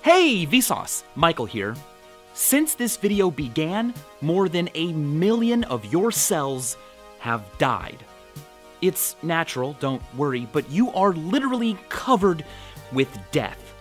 Hey, Vsauce! Michael here. Since this video began, more than 1 million of your cells have died. It's natural, don't worry, but you are literally covered with death.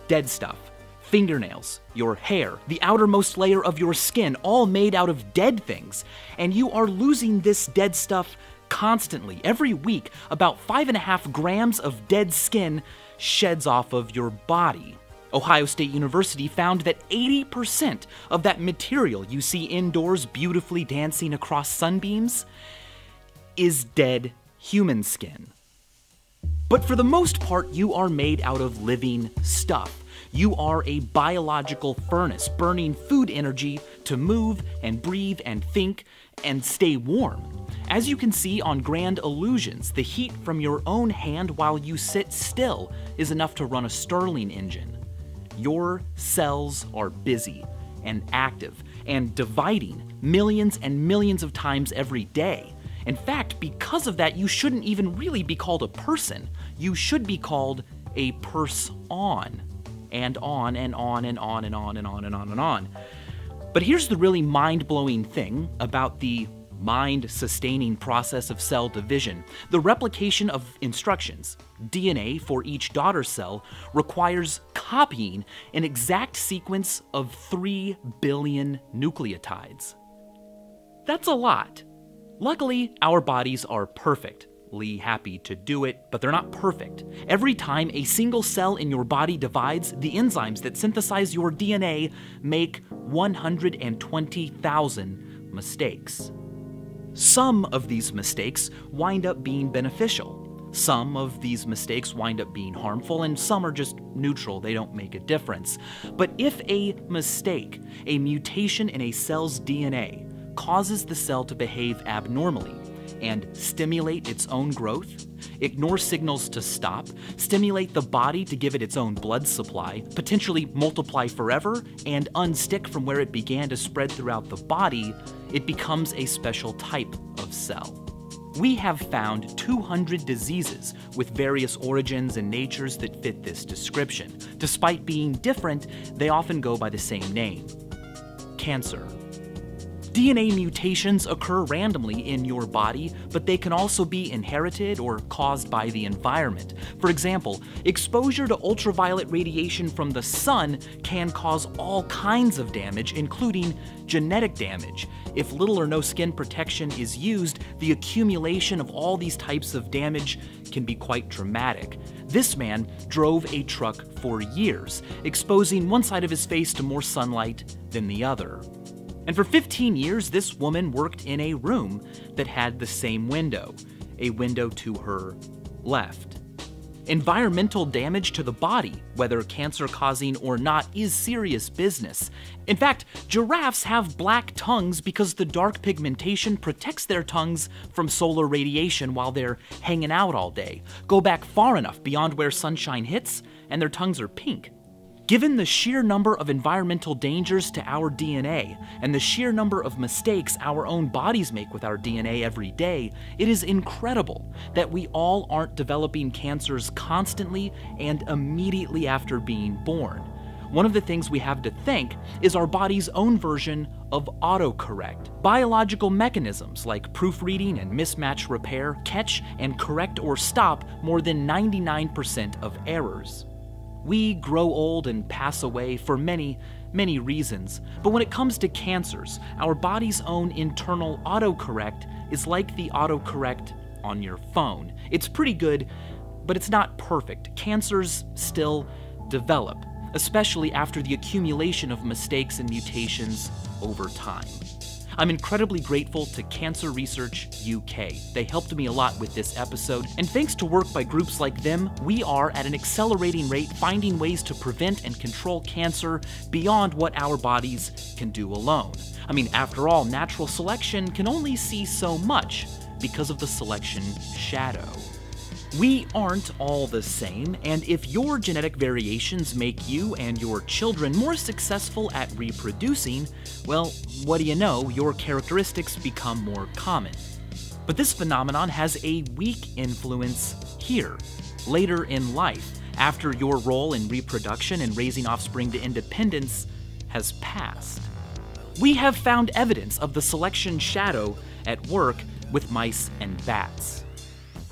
Dead stuff. Fingernails, your hair, the outermost layer of your skin, all made out of dead things. And you are losing this dead stuff constantly. Every week, about 5.5 grams of dead skin sheds off of your body. Ohio State University found that 80% of that material you see indoors beautifully dancing across sunbeams is dead human skin. But for the most part, you are made out of living stuff. You are a biological furnace, burning food energy to move and breathe and think and stay warm. As you can see on Grand Illusions, the heat from your own hand while you sit still is enough to run a Stirling engine. Your cells are busy and active and dividing millions and millions of times every day. In fact, because of that, you shouldn't even really be called a person. You should be called a purse-on. And on and on and on and on and on and on and on. But here's the really mind-blowing thing about the mind-sustaining process of cell division. The replication of instructions, DNA for each daughter cell, requires copying an exact sequence of 3 billion nucleotides. That's a lot. Luckily, our bodies are perfectly happy to do it, but they're not perfect. Every time a single cell in your body divides, the enzymes that synthesize your DNA make 120,000 mistakes. Some of these mistakes wind up being beneficial. Some of these mistakes wind up being harmful, and some are just neutral. They don't make a difference. But if a mistake, a mutation in a cell's DNA, causes the cell to behave abnormally and stimulate its own growth, ignore signals to stop, stimulate the body to give it its own blood supply, potentially multiply forever, and unstick from where it began to spread throughout the body, it becomes a special type of cell. We have found 200 diseases with various origins and natures that fit this description. Despite being different, they often go by the same name: cancer. DNA mutations occur randomly in your body, but they can also be inherited or caused by the environment. For example, exposure to ultraviolet radiation from the sun can cause all kinds of damage, including genetic damage. If little or no skin protection is used, the accumulation of all these types of damage can be quite dramatic. This man drove a truck for years, exposing one side of his face to more sunlight than the other. And for 15 years, this woman worked in a room that had the same window, a window to her left. Environmental damage to the body, whether cancer-causing or not, is serious business. In fact, giraffes have black tongues because the dark pigmentation protects their tongues from solar radiation while they're hanging out all day. Go back far enough beyond where sunshine hits, and their tongues are pink. Given the sheer number of environmental dangers to our DNA and the sheer number of mistakes our own bodies make with our DNA every day, it is incredible that we all aren't developing cancers constantly and immediately after being born. One of the things we have to thank is our body's own version of autocorrect. Biological mechanisms like proofreading and mismatch repair catch and correct or stop more than 99% of errors. We grow old and pass away for many, many reasons, but when it comes to cancers, our body's own internal autocorrect is like the autocorrect on your phone. It's pretty good, but it's not perfect. Cancers still develop, especially after the accumulation of mistakes and mutations over time. I'm incredibly grateful to Cancer Research UK. They helped me a lot with this episode, and thanks to work by groups like them, we are at an accelerating rate finding ways to prevent and control cancer beyond what our bodies can do alone. I mean, after all, natural selection can only see so much because of the selection shadow. We aren't all the same, and if your genetic variations make you and your children more successful at reproducing, well, what do you know, your characteristics become more common. But this phenomenon has a weak influence here, later in life. after your role in reproduction and raising offspring to independence has passed. We have found evidence of the selection shadow at work with mice and bats.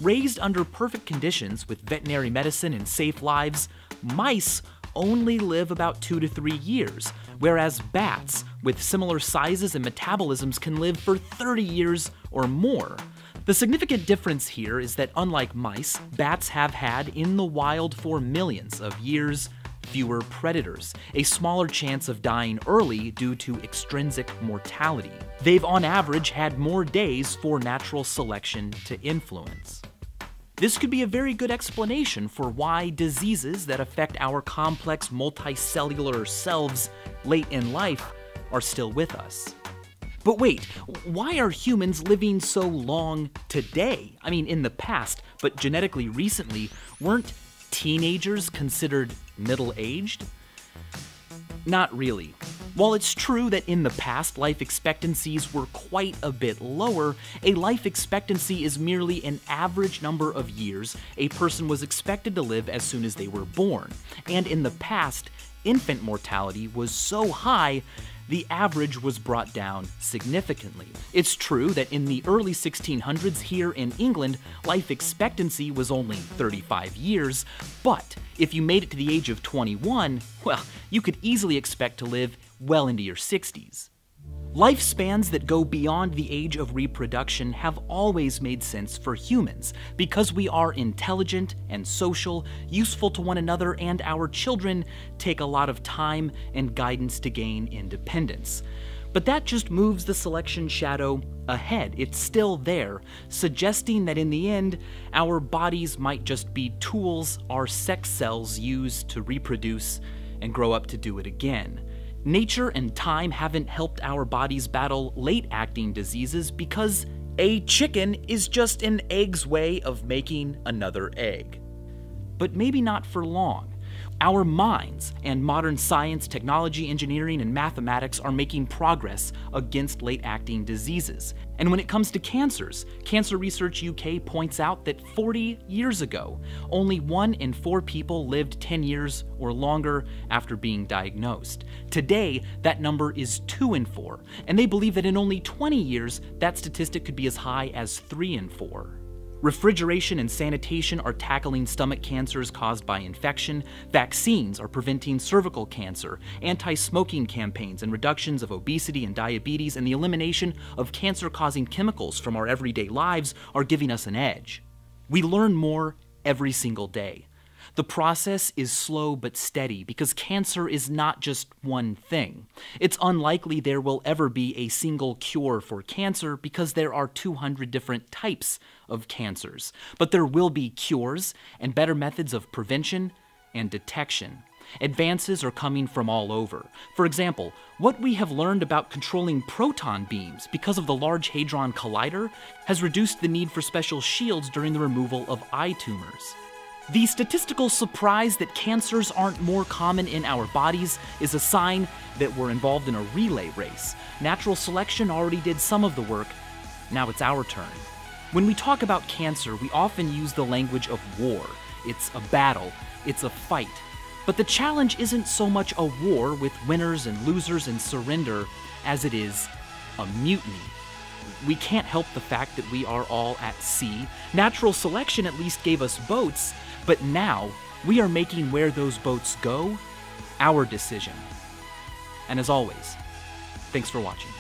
Raised under perfect conditions with veterinary medicine and safe lives, mice only live about 2 to 3 years, whereas bats, with similar sizes and metabolisms, can live for 30 years or more. The significant difference here is that unlike mice, bats have had in the wild for millions of years fewer predators, a smaller chance of dying early due to extrinsic mortality. They've on average had more days for natural selection to influence. This could be a very good explanation for why diseases that affect our complex multicellular selves late in life are still with us. But wait, why are humans living so long today? I mean, in the past, but genetically recently, weren't teenagers considered middle-aged? Not really. While it's true that in the past life expectancies were quite a bit lower, a life expectancy is merely an average number of years a person was expected to live as soon as they were born. And in the past, infant mortality was so high, the average was brought down significantly. It's true that in the early 1600s here in England, life expectancy was only 35 years, but if you made it to the age of 21, well, you could easily expect to live well into your 60s. Lifespans that go beyond the age of reproduction have always made sense for humans because we are intelligent and social, useful to one another, and our children take a lot of time and guidance to gain independence. But that just moves the selection shadow ahead. It's still there, suggesting that in the end, our bodies might just be tools our sex cells use to reproduce and grow up to do it again. Nature and time haven't helped our bodies battle late-acting diseases because a chicken is just an egg's way of making another egg. But maybe not for long. Our minds and modern science, technology, engineering, and mathematics are making progress against late-acting diseases. And when it comes to cancers, Cancer Research UK points out that 40 years ago, only 1 in 4 people lived 10 years or longer after being diagnosed. Today, that number is 2 in 4, and they believe that in only 20 years, that statistic could be as high as 3 in 4. Refrigeration and sanitation are tackling stomach cancers caused by infection, vaccines are preventing cervical cancer, anti-smoking campaigns and reductions of obesity and diabetes, and the elimination of cancer-causing chemicals from our everyday lives are giving us an edge. We learn more every single day. The process is slow but steady because cancer is not just one thing. It's unlikely there will ever be a single cure for cancer because there are 200 different types of cancers. But there will be cures and better methods of prevention and detection. Advances are coming from all over. For example, what we have learned about controlling proton beams because of the Large Hadron Collider has reduced the need for special shields during the removal of eye tumors. The statistical surprise that cancers aren't more common in our bodies is a sign that we're involved in a relay race. Natural selection already did some of the work, now it's our turn. When we talk about cancer, we often use the language of war. It's a battle, it's a fight. But the challenge isn't so much a war with winners and losers and surrender as it is a mutiny. We can't help the fact that we are all at sea. Natural selection at least gave us boats, but now we are making where those boats go our decision. And as always, thanks for watching.